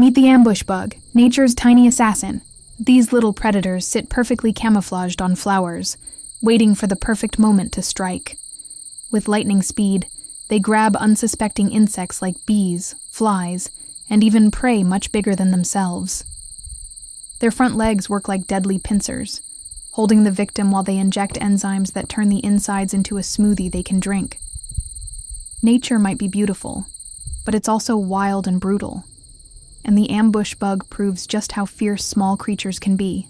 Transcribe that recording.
Meet the ambush bug, nature's tiny assassin. These little predators sit perfectly camouflaged on flowers, waiting for the perfect moment to strike. With lightning speed, they grab unsuspecting insects like bees, flies, and even prey much bigger than themselves. Their front legs work like deadly pincers, holding the victim while they inject enzymes that turn the insides into a smoothie they can drink. Nature might be beautiful, but it's also wild and brutal, and the ambush bug proves just how fierce small creatures can be.